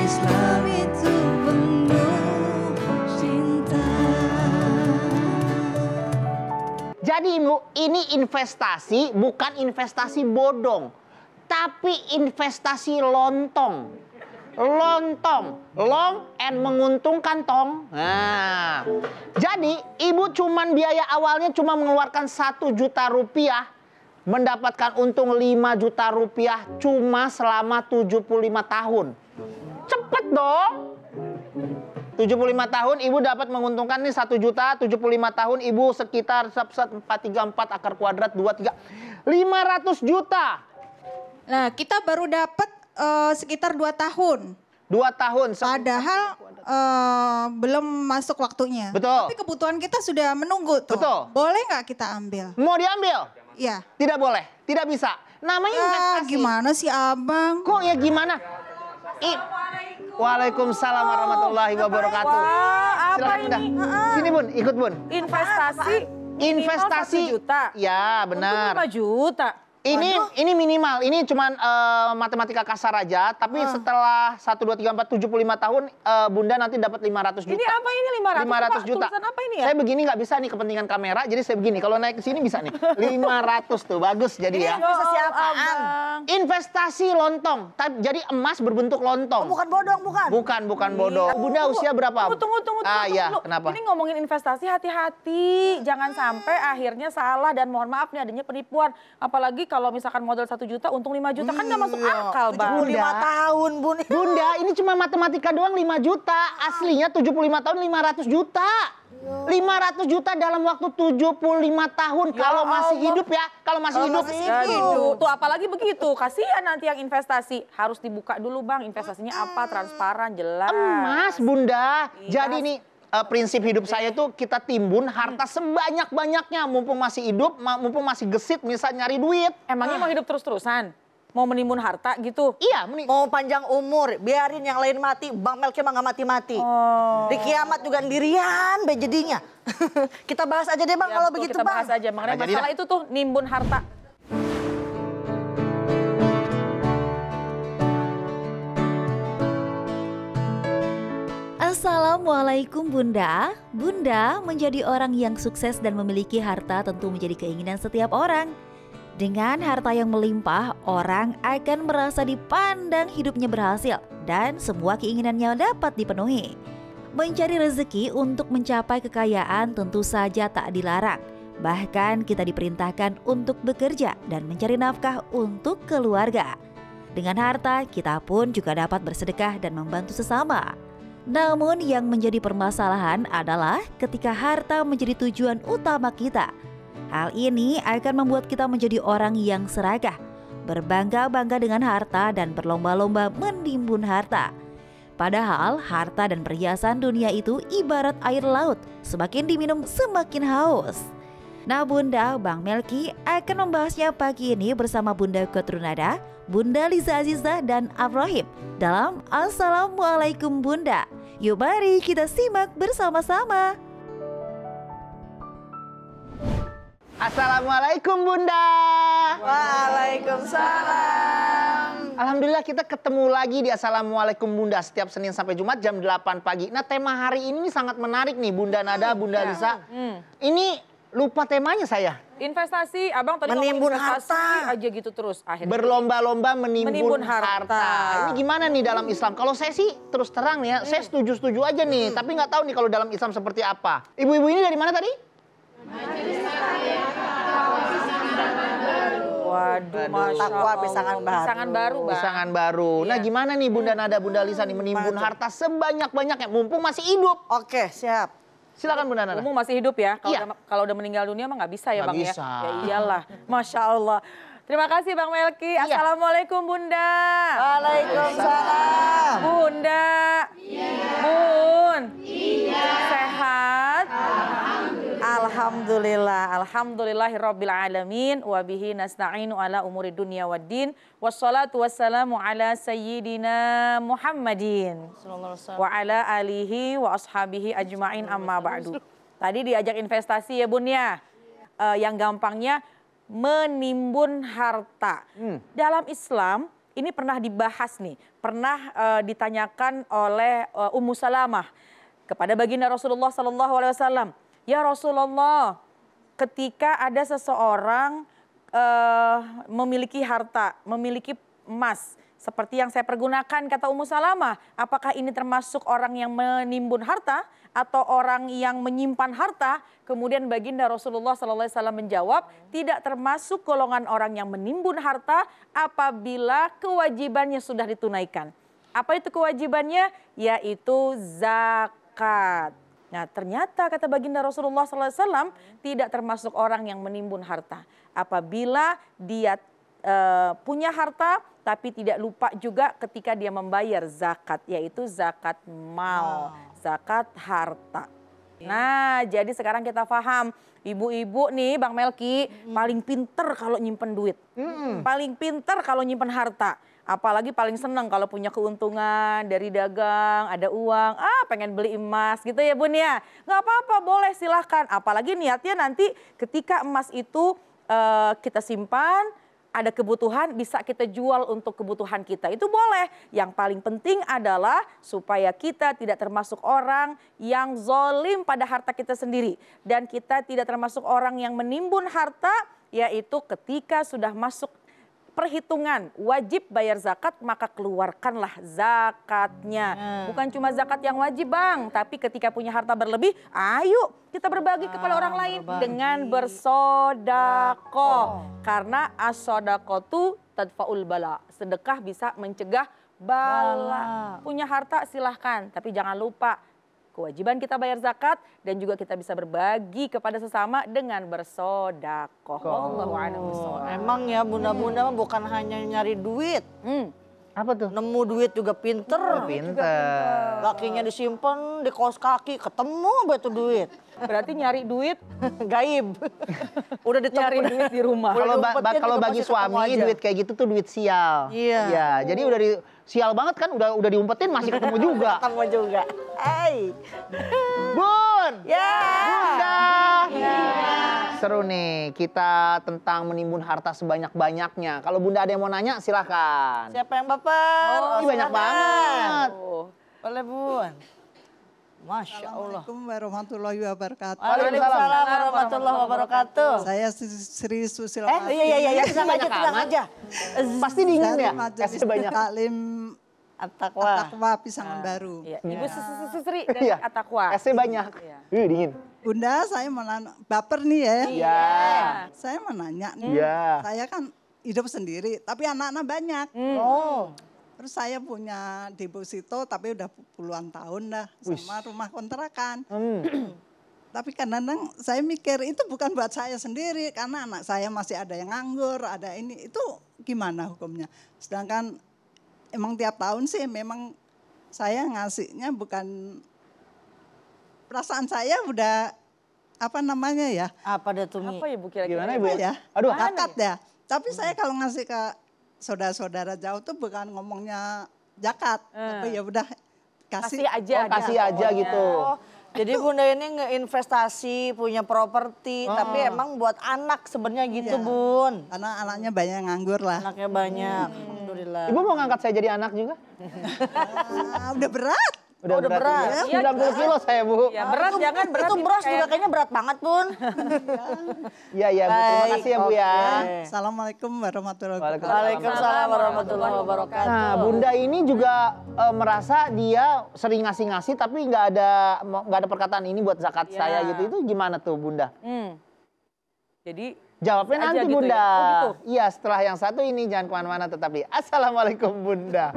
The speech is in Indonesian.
Islam itu penuh cinta. Jadi Ibu, ini investasi bukan investasi bodong, tapi investasi lontong. Lontong, long and menguntungkan tong. Nah, jadi Ibu cuman biaya awalnya cuma mengeluarkan 1 juta rupiah, mendapatkan untung 5 juta rupiah cuma selama 75 tahun. Cepet dong. 75 tahun Ibu dapat menguntungkan nih 1 juta, 75 tahun Ibu sekitar 434 akar kuadrat 23 500 juta. Nah, kita baru dapat sekitar 2 tahun. 2 tahun. Padahal belum masuk waktunya. Betul. Tapi kebutuhan kita sudah menunggu tuh. Betul. Boleh nggak kita ambil? Mau diambil? Iya. Tidak boleh, tidak bisa. Namanya investasi. Gimana sih abang? Kok ya gimana? Waalaikumsalam warahmatullahi wabarakatuh. Wah, apa Silakan, Bunda. ini? Sini Bun, ikut Bun. Investasi. Investasi. Minimal 1 juta. Ya benar. Untung 5 juta. Ini minimal, ini cuman matematika kasar aja. Tapi setelah 1, 2, 3, 4, 75 tahun Bunda nanti dapat 500 juta. Ini apa ini 500? 500 juta. Tulisan apa ini ya? Saya begini nggak bisa nih kepentingan kamera, jadi saya begini. Kalau naik ke sini bisa nih. 500 tuh, bagus jadi ya. Investasi apaan? Investasi lontong. Jadi emas berbentuk lontong. Bukan bodong, bukan? Bukan bodong. Bunda usia berapa? Tunggu. Iya, dulu. kenapa? Ini ngomongin investasi hati-hati. Jangan sampai akhirnya salah dan mohon maaf nih adanya penipuan. Apalagi kalau misalkan modal 1 juta, untung 5 juta. Kan nggak masuk akal, Bang. 75 tahun, Bun. Bunda, ini cuma matematika doang 5 juta. Aslinya 75 tahun 500 juta. 500 juta dalam waktu 75 tahun. Ya Kalau masih Allah. hidup ya. Kalau masih hidup. Tuh apalagi begitu. Kasihan nanti yang investasi. Harus dibuka dulu, Bang. Investasinya apa? Transparan, jelas. Emas, Bunda. Iya. Jadi nih prinsip hidup saya tuh kita timbun harta sebanyak-banyaknya. Mumpung masih hidup, mumpung masih gesit misal nyari duit. Emangnya mau hidup terus-terusan? Mau menimbun harta gitu? Iya, Mau panjang umur, biarin yang lain mati. Bang Melki mah nggak mati-mati. Di kiamat juga sendirian be jadinya. Kita bahas aja deh Bang Ya, kalau betul, begitu kita Bang. bahas aja. Mengenai Nah, jadi masalah itu tuh nimbun harta. Assalamualaikum Bunda. Bunda menjadi orang yang sukses dan memiliki harta tentu menjadi keinginan setiap orang. Dengan harta yang melimpah, orang akan merasa dipandang hidupnya berhasil dan semua keinginannya dapat dipenuhi. Mencari rezeki untuk mencapai kekayaan tentu saja tak dilarang. Bahkan kita diperintahkan untuk bekerja dan mencari nafkah untuk keluarga. Dengan harta, kita pun juga dapat bersedekah dan membantu sesama. Namun yang menjadi permasalahan adalah ketika harta menjadi tujuan utama kita. Hal ini akan membuat kita menjadi orang yang serakah, berbangga-bangga dengan harta dan berlomba-lomba menimbun harta. Padahal harta dan perhiasan dunia itu ibarat air laut, semakin diminum semakin haus. Nah Bunda, Bang Melki akan membahasnya pagi ini bersama Bunda Kotrunada, Bunda Liza Azizah dan Afrohim dalam Assalamualaikum Bunda. Yuk mari kita simak bersama-sama. Assalamualaikum Bunda. Waalaikumsalam. Alhamdulillah kita ketemu lagi di Assalamualaikum Bunda setiap Senin sampai Jumat jam 8 pagi. Nah tema hari ini sangat menarik nih Bunda Nada, Bunda Lisa. Ini lupa temanya saya. Investasi, Abang tadi Menimbun ngomong investasi harta. aja gitu terus. Akhirnya Berlomba-lomba menimbun Menimbun harta. harta. Ini gimana nih dalam Islam? Kalau saya sih terus terang nih ya, saya setuju-setuju aja nih. Tapi nggak tahu nih kalau dalam Islam seperti apa. Ibu-ibu ini dari mana tadi? Waduh, Masya Takwa Allah. Pisangan Baru. Pisangan baru, Bang. Pasangan baru. Nah Iya. gimana nih Bunda Nada, Bunda Lisa nih menimbun harta sebanyak-banyaknya. Mumpung masih hidup. Oke, siap. Silakan Bunda Nada. Umum masih hidup ya. Kalau Iya. kalau udah meninggal dunia mah nggak bisa ya Nggak Bang bisa. ya. Ya iyalah. Masya Allah. Terima kasih Bang Melki. Iya. Assalamualaikum Bunda. Waalaikumsalam. Bunda. Bun. Sehat. Alhamdulillah. Alhamdulillahirabbil alamin wa bihi nasta'inu ala umuri dunya waddin. Wassalatu wassalamu ala sayyidina Muhammadin wa ala alihi wa ashabihi ajmain amma ba'du. Tadi diajak investasi ya Bun ya. Yang gampangnya menimbun harta. Dalam Islam ini pernah dibahas nih, pernah ditanyakan oleh Ummu Salamah kepada baginda Rasulullah SAW. Ya Rasulullah, ketika ada seseorang memiliki harta, memiliki emas, seperti yang saya pergunakan, kata Ummu Salamah, apakah ini termasuk orang yang menimbun harta atau orang yang menyimpan harta? Kemudian baginda Rasulullah SAW menjawab, tidak termasuk golongan orang yang menimbun harta apabila kewajibannya sudah ditunaikan. Apa itu kewajibannya? Yaitu zakat. Nah ternyata kata baginda Rasulullah SAW tidak termasuk orang yang menimbun harta. Apabila dia punya harta tapi tidak lupa juga ketika dia membayar zakat, yaitu zakat mal, zakat harta. Nah jadi sekarang kita paham, ibu-ibu nih Bang Melki paling pinter kalau nyimpen duit. Paling pinter kalau nyimpen harta. Apalagi paling seneng kalau punya keuntungan dari dagang, ada uang, pengen beli emas gitu ya Bun ya. Nggak apa-apa, boleh silahkan. Apalagi niatnya nanti ketika emas itu kita simpan, ada kebutuhan bisa kita jual untuk kebutuhan kita. Itu boleh. Yang paling penting adalah supaya kita tidak termasuk orang yang zolim pada harta kita sendiri. Dan kita tidak termasuk orang yang menimbun harta, yaitu ketika sudah masuk perhitungan wajib bayar zakat, maka keluarkanlah zakatnya. Bukan cuma zakat yang wajib Bang, tapi ketika punya harta berlebih, ayo kita berbagi kepada orang lain dengan bersodakoh. Karena as-sodakotu tadfaul bala, sedekah bisa mencegah bala. Punya harta silahkan, tapi jangan lupa kewajiban kita bayar zakat dan juga kita bisa berbagi kepada sesama dengan bersodakoh. Wallahu a'lam bishawab. Emang ya bunda-bunda mah bukan hanya nyari duit. Apa tuh? Nemu duit juga pinter. Pinter. Lakinya disimpan di kaos kaki, ketemu betul duit. Berarti nyari duit, Gaib. Udah nyari duit di rumah. Kalau bagi suami duit kayak gitu tuh duit sial. Iya. Ya, jadi udah sial banget kan, udah diumpetin masih ketemu juga. Ketemu juga. Hai. Bun. Ya. Bunda. Seru nih, kita tentang menimbun harta sebanyak-banyaknya. Kalau Bunda ada yang mau nanya, silahkan. Siapa yang baper? Ini banyak banget. Boleh Bun. Masya Allah. Assalamualaikum warahmatullahi wabarakatuh. Waalaikumsalam warahmatullahi wabarakatuh. Saya Sri Susil. Iya, tenang aja. Pasti dingin ya? Kasih banyak. Taklim At-Taqwa. At-Taqwa Pisangan Baru. Iya, Ibu Sri dari At-Taqwa. Kasih banyak. Iya. Dingin. Bunda, saya mau nanya, baper nih ya. Iya. Saya mau nanya nih. Iya. Saya kan hidup sendiri, tapi anak-anak banyak. Oh. Terus saya punya deposito, tapi udah puluhan tahun dah sama rumah kontrakan. Tapi kadang-kadang saya mikir itu bukan buat saya sendiri, karena anak saya masih ada yang nganggur, ada ini. Itu gimana hukumnya? Sedangkan emang tiap tahun sih memang saya ngasihnya bukan, perasaan saya udah apa namanya ya? Apa dah Tumi? Apa ya Bu kira-kira? Gimana Ibu? Ya? Aduh, Zakat ya. Tapi saya kalau ngasih ke saudara-saudara jauh tuh bukan ngomongnya zakat, tapi ya udah Kasih aja. kasih aja gitu. Oh, jadi Bunda ini ngeinvestasi, punya properti, tapi emang buat anak sebenarnya gitu Iya. Bun. karena anaknya banyak yang nganggur lah. Anaknya banyak, alhamdulillah. Ibu mau ngangkat saya jadi anak juga? Udah berat. udah berat. Ya, 90 kilo saya Bu. Ya berat jangan berat. Itu ini beras kayak- juga kayaknya berat banget Bun. Iya Bu. Terima kasih ya Bu ya. Assalamualaikum warahmatullahi wabarakatuh. Waalaikumsalam warahmatullahi wabarakatuh. Nah, Bunda ini juga merasa dia sering ngasih-ngasih tapi nggak ada perkataan ini buat zakat Ya. saya gitu. Itu gimana tuh Bunda? Jadi Jawabnya aja nanti gitu Bunda. ya? Oh, gitu. Iya, setelah yang satu ini jangan kemana-mana tetap di Assalamualaikum Bunda.